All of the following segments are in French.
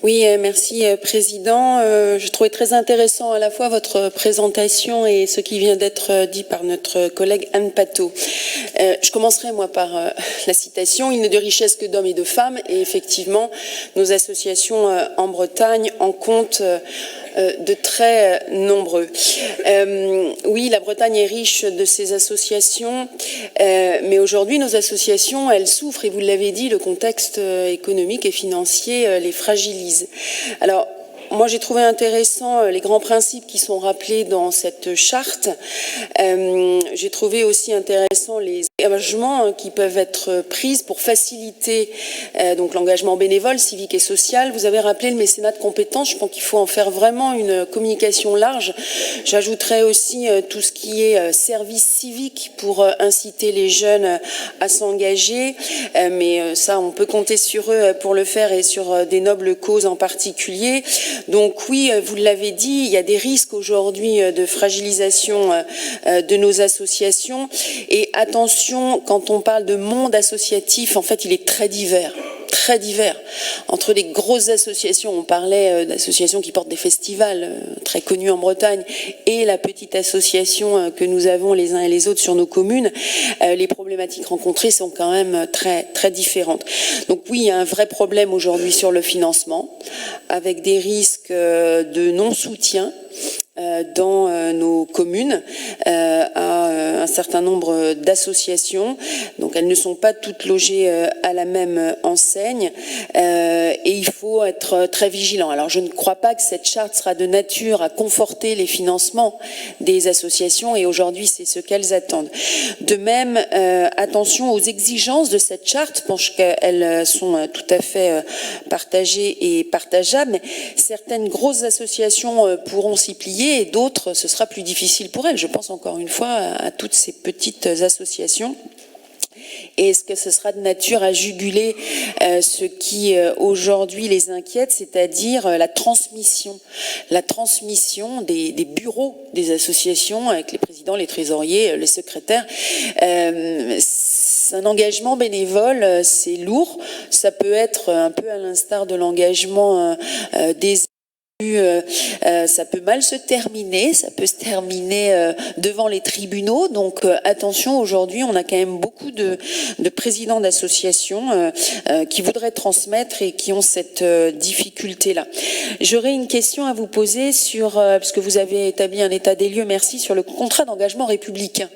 Oui, merci Président. Je trouvais très intéressant à la fois votre présentation et ce qui vient d'être dit par notre collègue Anne Patto. Je commencerai moi par la citation « Il n'est de richesse que d'hommes et de femmes » et effectivement, nos associations en Bretagne en comptent de très nombreux. Oui, la Bretagne est riche de ces associations, mais aujourd'hui, nos associations, elles souffrent, et vous l'avez dit, le contexte économique et financier les fragilise. Alors, moi, j'ai trouvé intéressant les grands principes qui sont rappelés dans cette charte. J'ai trouvé aussi intéressant les engagements qui peuvent être pris pour faciliter donc l'engagement bénévole, civique et social. Vous avez rappelé le mécénat de compétences. Je pense qu'il faut en faire vraiment une communication large. J'ajouterais aussi tout ce qui est service civique pour inciter les jeunes à s'engager. Mais ça, on peut compter sur eux pour le faire et sur des nobles causes en particulier. Donc oui, vous l'avez dit, il y a des risques aujourd'hui de fragilisation de nos associations. Et attention, quand on parle de monde associatif, en fait, il est très divers. Très divers. Entre les grosses associations, on parlait d'associations qui portent des festivals très connus en Bretagne, et la petite association que nous avons les uns et les autres sur nos communes, les problématiques rencontrées sont quand même très, très différentes. Donc oui, il y a un vrai problème aujourd'hui sur le financement, avec des risques de non-soutien dans nos communes à un certain nombre d'associations. Donc elles ne sont pas toutes logées à la même enseigne et il faut être très vigilant. Alors je ne crois pas que cette charte sera de nature à conforter les financements des associations, et aujourd'hui c'est ce qu'elles attendent. De même, attention aux exigences de cette charte. Je pense qu'elles sont tout à fait partagées et partageables, mais certaines grosses associations pourront s'y plier et d'autres, ce sera plus difficile pour elles. Je pense encore une fois à toutes ces petites associations. Et est-ce que ce sera de nature à juguler ce qui aujourd'hui les inquiète, c'est-à-dire la transmission des bureaux des associations avec les présidents, les trésoriers, les secrétaires. Un engagement bénévole, c'est lourd. Ça peut être un peu à l'instar de l'engagement des ça peut mal se terminer, ça peut se terminer devant les tribunaux. Donc attention, aujourd'hui on a quand même beaucoup de présidents d'associations qui voudraient transmettre et qui ont cette difficulté-là. J'aurais une question à vous poser sur, puisque vous avez établi un état des lieux, merci, sur le contrat d'engagement républicain.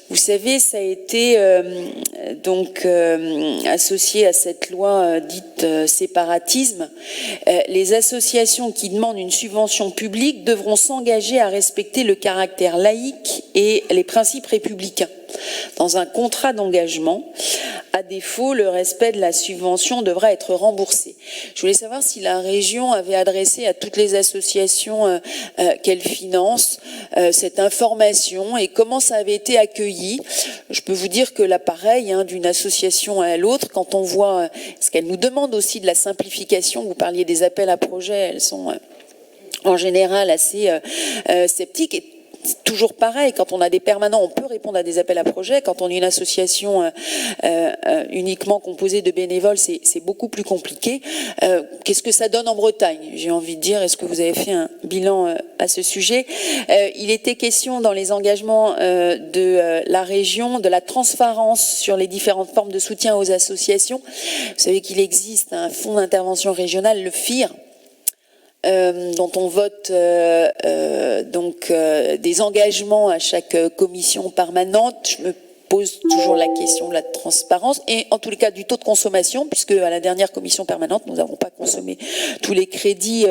Vous savez, ça a été associé à cette loi dite séparatisme. Les associations qui demandent une subvention publique devront s'engager à respecter le caractère laïque et les principes républicains dans un contrat d'engagement. À défaut, le respect de la subvention devra être remboursé. Je voulais savoir si la région avait adressé à toutes les associations qu'elle finance cette information et comment ça avait été accueilli. Je peux vous dire que là, pareil, d'une association à l'autre, quand on voit ce qu'elle nous demande aussi de la simplification, vous parliez des appels à projets, elles sont en général assez sceptiques. Et toujours pareil, quand on a des permanents, on peut répondre à des appels à projets. Quand on est une association uniquement composée de bénévoles, c'est beaucoup plus compliqué. Qu'est-ce que ça donne en Bretagne? J'ai envie de dire, est-ce que vous avez fait un bilan à ce sujet? Il était question dans les engagements de la région de la transparence sur les différentes formes de soutien aux associations. Vous savez qu'il existe un fonds d'intervention régional, le FIR, dont on vote des engagements à chaque commission permanente. Je me pose toujours la question de la transparence et en tous les cas du taux de consommation, puisque à la dernière commission permanente nous n'avons pas consommé tous les crédits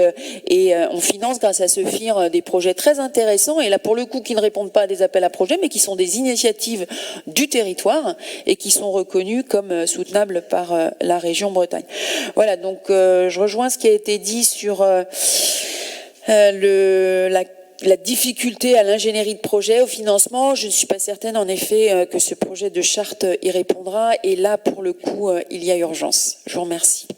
et on finance grâce à ce FIR des projets très intéressants, et là pour le coup qui ne répondent pas à des appels à projets mais qui sont des initiatives du territoire et qui sont reconnues comme soutenables par la région Bretagne. Voilà, donc je rejoins ce qui a été dit sur la difficulté à l'ingénierie de projet, au financement. Je ne suis pas certaine en effet que ce projet de charte y répondra, et là pour le coup il y a urgence. Je vous remercie.